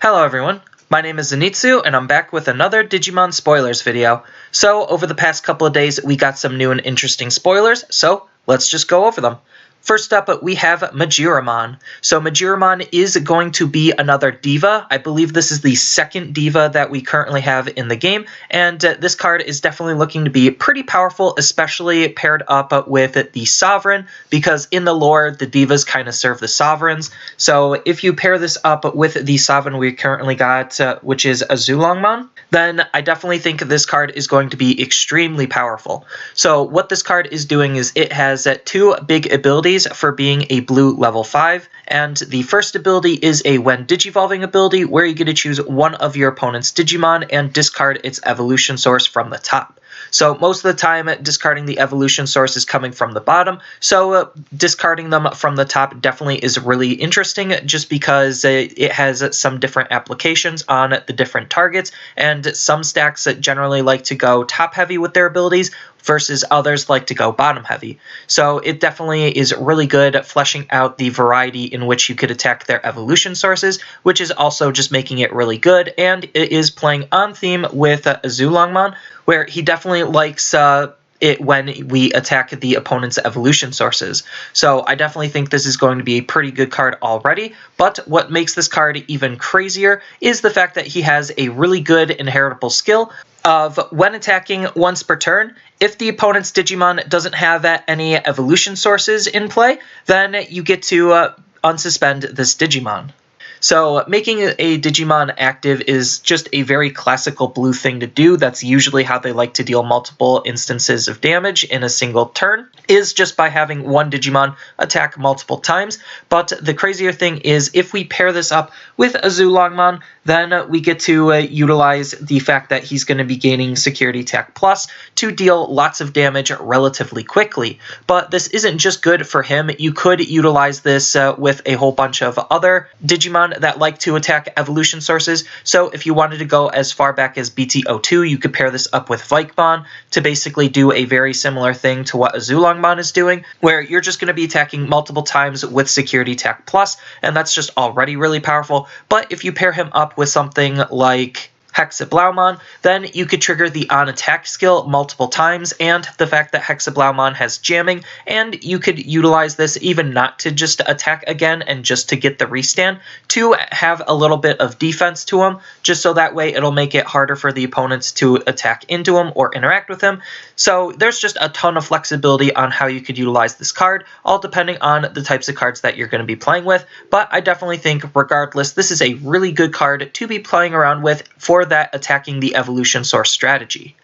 Hello everyone, my name is Zenitsu and I'm back with another Digimon spoilers video. So over the past couple of days we got some new and interesting spoilers, so let's just go over them. First up, we have Majiramon. So Majiramon is going to be another Diva. I believe this is the second Diva that we currently have in the game, and this card is definitely looking to be pretty powerful, especially paired up with the Sovereign, because in the lore, the Divas kind of serve the Sovereigns. So if you pair this up with the Sovereign we currently got, which is Azulongmon, then I definitely think this card is going to be extremely powerful. So what this card is doing is it has two big abilities for being a blue level 5, and the first ability is a when digivolving ability where you get to choose one of your opponent's Digimon and discard its evolution source from the top. So most of the time discarding the evolution source is coming from the bottom, so discarding them from the top definitely is really interesting just because it has some different applications on the different targets, and some stacks generally like to go top heavy with their abilities versus others like to go bottom heavy. So it definitely is really good at fleshing out the variety in which you could attack their evolution sources, which is also just making it really good, and it is playing on theme with Azulongmon, where he definitely likes it when we attack the opponent's evolution sources. So I definitely think this is going to be a pretty good card already, but what makes this card even crazier is the fact that he has a really good inheritable skill of when attacking once per turn, if the opponent's Digimon doesn't have any evolution sources in play, then you get to unsuspend this Digimon. So making a Digimon active is just a very classical blue thing to do. That's usually how they like to deal multiple instances of damage in a single turn, is just by having one Digimon attack multiple times. But the crazier thing is if we pair this up with Azulongmon, then we get to utilize the fact that he's going to be gaining Security Attack Plus to deal lots of damage relatively quickly. But this isn't just good for him. You could utilize this with a whole bunch of other Digimon that like to attack evolution sources. So if you wanted to go as far back as BT02, you could pair this up with Vikemon to basically do a very similar thing to what Azulongmon is doing, where you're just going to be attacking multiple times with Security Attack Plus, and that's just already really powerful. But if you pair him up with something like Hexablaumon, then you could trigger the on-attack skill multiple times, and the fact that Hexablaumon has jamming, and you could utilize this even not to just attack again and just to get the restand, to have a little bit of defense to him, just so that way it'll make it harder for the opponents to attack into him or interact with him. So there's just a ton of flexibility on how you could utilize this card, all depending on the types of cards that you're going to be playing with, but I definitely think regardless, this is a really good card to be playing around with for that attacking the evolution source strategy.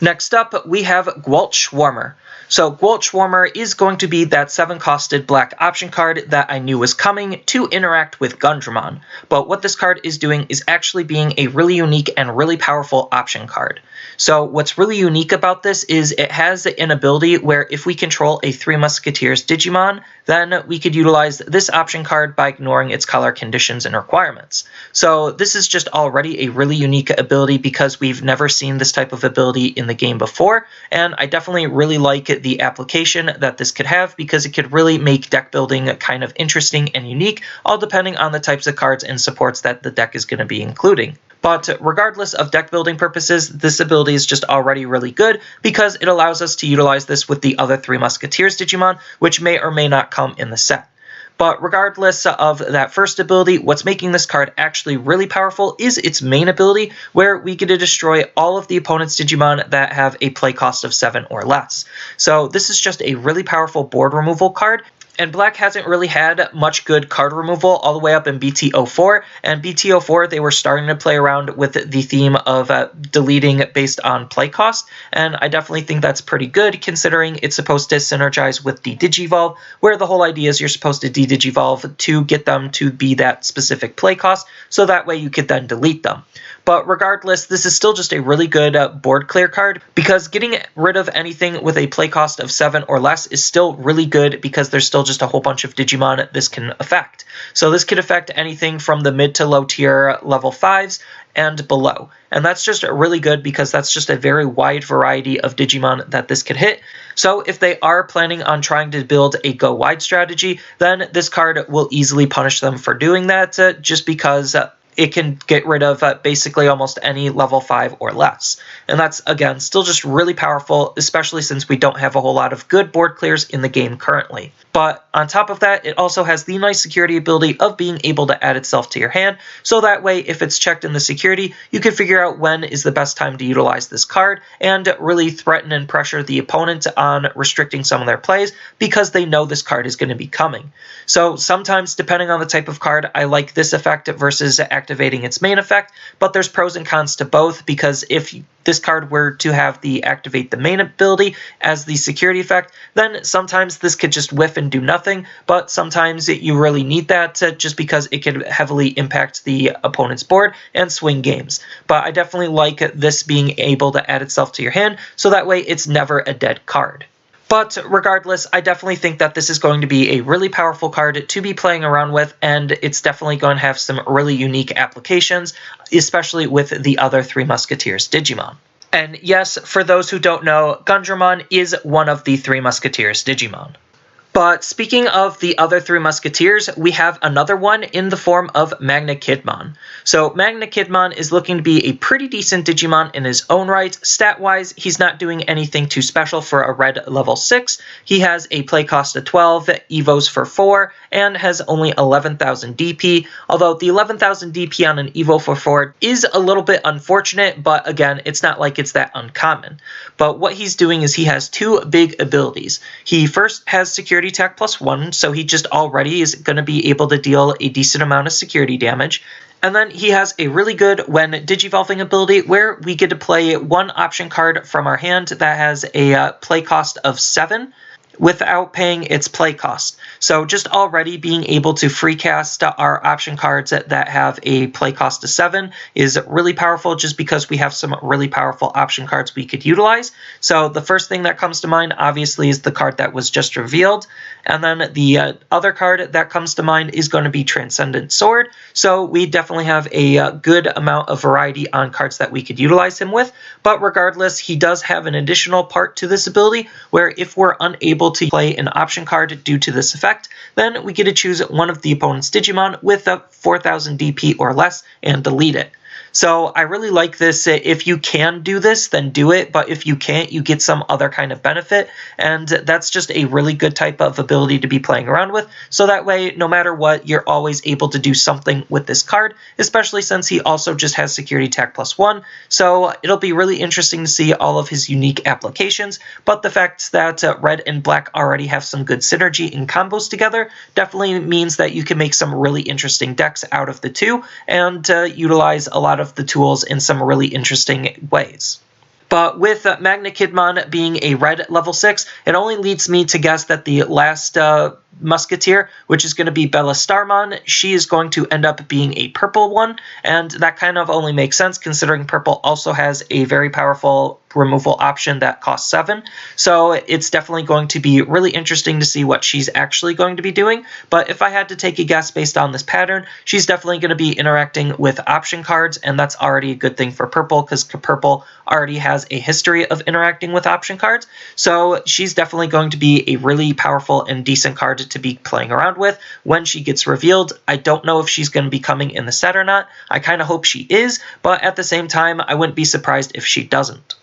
Next up, we have Gulch Warmer. So Gulch Warmer is going to be that 7-costed black option card that I knew was coming to interact with Gundramon. But what this card is doing is actually being a really unique and really powerful option card. So what's really unique about this is it has an ability where if we control a 3 Musketeers Digimon, then we could utilize this option card by ignoring its color conditions and requirements. So this is just already a really unique ability because we've never seen this type of ability in the game before, and I definitely really like the application that this could have because it could really make deck building kind of interesting and unique, all depending on the types of cards and supports that the deck is going to be including. But regardless of deck building purposes, this ability is just already really good because it allows us to utilize this with the other 3 Musketeers Digimon, which may or may not come in the set. But regardless of that first ability, what's making this card actually really powerful is its main ability, where we get to destroy all of the opponent's Digimon that have a play cost of 7 or less. So this is just a really powerful board removal card. And Black hasn't really had much good card removal all the way up in BT04, and BT04 they were starting to play around with the theme of deleting based on play cost, and I definitely think that's pretty good considering it's supposed to synergize with the Digivolve, where the whole idea is you're supposed to de-Digivolve to get them to be that specific play cost, so that way you could then delete them. But regardless, this is still just a really good board clear card because getting rid of anything with a play cost of 7 or less is still really good because there's still just a whole bunch of Digimon this can affect. So this could affect anything from the mid to low tier level 5s and below. And that's just really good because that's just a very wide variety of Digimon that this could hit. So if they are planning on trying to build a go wide strategy, then this card will easily punish them for doing that just because it can get rid of basically almost any level 5 or less. And that's, again, still just really powerful, especially since we don't have a whole lot of good board clears in the game currently. But on top of that, it also has the nice security ability of being able to add itself to your hand, so that way if it's checked in the security, you can figure out when is the best time to utilize this card and really threaten and pressure the opponent on restricting some of their plays because they know this card is going to be coming. So sometimes, depending on the type of card, I like this effect versus activating its main effect, but there's pros and cons to both, because if this card were to have the activate the main ability as the security effect, then sometimes this could just whiff and do nothing, but sometimes you really need that just because it could heavily impact the opponent's board and swing games. But I definitely like this being able to add itself to your hand, so that way it's never a dead card. But regardless, I definitely think that this is going to be a really powerful card to be playing around with, and it's definitely going to have some really unique applications, especially with the other Three Musketeers Digimon. And yes, for those who don't know, Gulch is one of the Three Musketeers Digimon. But speaking of the other Three Musketeers, we have another one in the form of Magna Kidman. So Magna Kidman is looking to be a pretty decent Digimon in his own right. Stat-wise, he's not doing anything too special for a red level 6. He has a play cost of 12, evos for 4, and has only 11,000 DP. Although the 11,000 DP on an evo for 4 is a little bit unfortunate, but again, it's not like it's that uncommon. But what he's doing is he has two big abilities. He first has security attack +1, so he just already is going to be able to deal a decent amount of security damage. And then he has a really good when digivolving ability where we get to play one option card from our hand that has a play cost of 7 without paying its play cost. So just already being able to free cast our option cards that have a play cost of 7 is really powerful, just because we have some really powerful option cards we could utilize. So the first thing that comes to mind obviously is the card that was just revealed, and then the other card that comes to mind is going to be Transcendent Sword. So we definitely have a good amount of variety on cards that we could utilize him with. But regardless, he does have an additional part to this ability where if we're unable to play an option card due to this effect, then we get to choose one of the opponent's Digimon with a 4,000 DP or less and delete it. So I really like this. If you can do this, then do it, but if you can't, you get some other kind of benefit, and that's just a really good type of ability to be playing around with, so that way, no matter what, you're always able to do something with this card, especially since he also just has security attack +1, so it'll be really interesting to see all of his unique applications, but the fact that red and black already have some good synergy and combos together definitely means that you can make some really interesting decks out of the two, and utilize a lot of the tools in some really interesting ways. But with Magna Kidman being a red level 6, it only leads me to guess that the last Musketeer, which is going to be Bellestarmon, she is going to end up being a purple one, and that kind of only makes sense considering purple also has a very powerful removal option that costs 7, so it's definitely going to be really interesting to see what she's actually going to be doing. But if I had to take a guess based on this pattern, she's definitely going to be interacting with option cards, and that's already a good thing for purple because purple already has a history of interacting with option cards, so she's definitely going to be a really powerful and decent card to be playing around with when she gets revealed. I don't know if she's going to be coming in the set or not. I kind of hope she is, but at the same time, I wouldn't be surprised if she doesn't.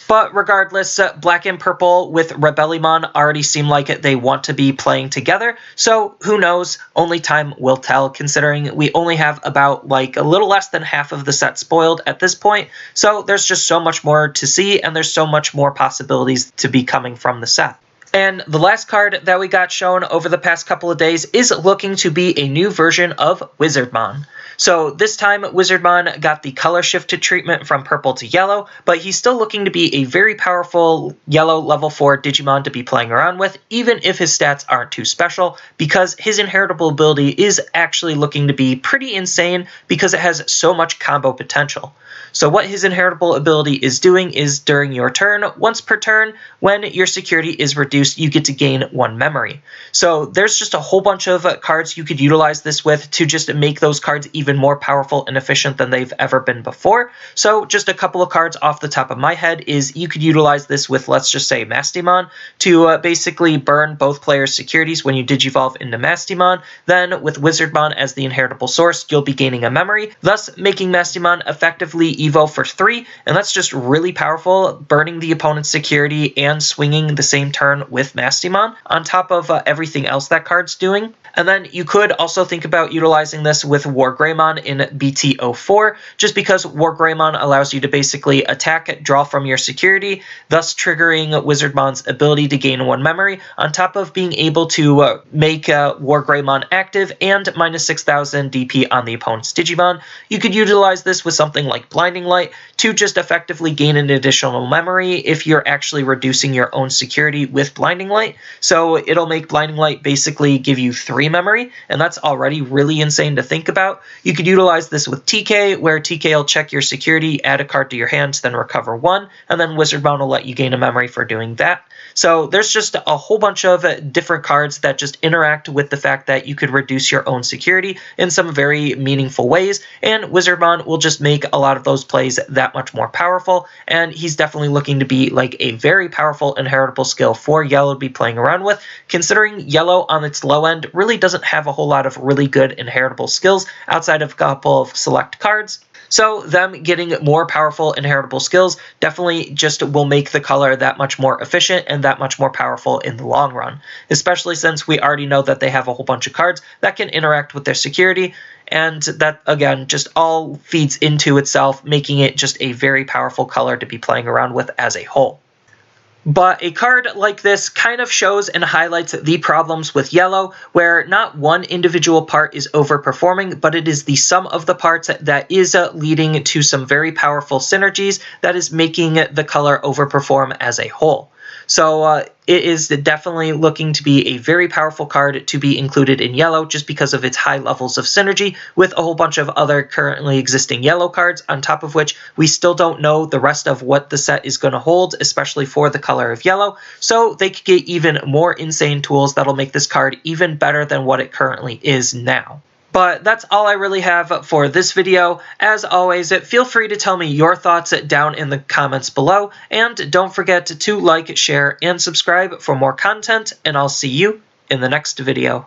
But regardless, black and purple with Rebellymon already seem like they want to be playing together, so who knows, only time will tell considering we only have about like a little less than half of the set spoiled at this point, so there's just so much more to see and there's so much more possibilities to be coming from the set. And the last card that we got shown over the past couple of days is looking to be a new version of Wizardmon. So this time, Wizardmon got the color shifted treatment from purple to yellow, but he's still looking to be a very powerful yellow level 4 Digimon to be playing around with, even if his stats aren't too special, because his inheritable ability is actually looking to be pretty insane because it has so much combo potential. So what his inheritable ability is doing is during your turn, once per turn, when your security is reduced, you get to gain 1 memory. So there's just a whole bunch of cards you could utilize this with to just make those cards even even more powerful and efficient than they've ever been before. So just a couple of cards off the top of my head is you could utilize this with, let's just say, Mastimon to basically burn both players' securities when you Digivolve into Mastimon. Then with Wizardmon as the inheritable source, you'll be gaining a memory, thus making Mastimon effectively Evo for 3, and that's just really powerful, burning the opponent's security and swinging the same turn with Mastimon on top of everything else that card's doing. And then you could also think about utilizing this with Wargreymon in BT04, just because Wargreymon allows you to basically attack, draw from your security, thus triggering Wizardmon's ability to gain 1 memory, on top of being able to make Wargreymon active and minus 6,000 DP on the opponent's Digimon. You could utilize this with something like Blinding Light to just effectively gain an additional memory if you're actually reducing your own security with Blinding Light. So it'll make Blinding Light basically give you 3 memory, and that's already really insane to think about. You could utilize this with TK, where TK will check your security, add a card to your hands, then recover 1, and then Wizardmon will let you gain a memory for doing that. So there's just a whole bunch of different cards that just interact with the fact that you could reduce your own security in some very meaningful ways, and Wizardmon will just make a lot of those plays that much more powerful, and he's definitely looking to be like a very powerful inheritable skill for Yellow to be playing around with, considering Yellow on its low end really doesn't have a whole lot of really good inheritable skills outside of a couple of select cards. So them getting more powerful inheritable skills definitely just will make the color that much more efficient and that much more powerful in the long run, especially since we already know that they have a whole bunch of cards that can interact with their security, and that, again, just all feeds into itself, making it just a very powerful color to be playing around with as a whole. But a card like this kind of shows and highlights the problems with Yellow, where not one individual part is overperforming, but it is the sum of the parts that is leading to some very powerful synergies that is making the color overperform as a whole. So it is definitely looking to be a very powerful card to be included in Yellow just because of its high levels of synergy with a whole bunch of other currently existing Yellow cards, on top of which we still don't know the rest of what the set is going to hold, especially for the color of Yellow, so they could get even more insane tools that'll make this card even better than what it currently is now. But that's all I really have for this video. As always, feel free to tell me your thoughts down in the comments below, and don't forget to like, share, and subscribe for more content, and I'll see you in the next video.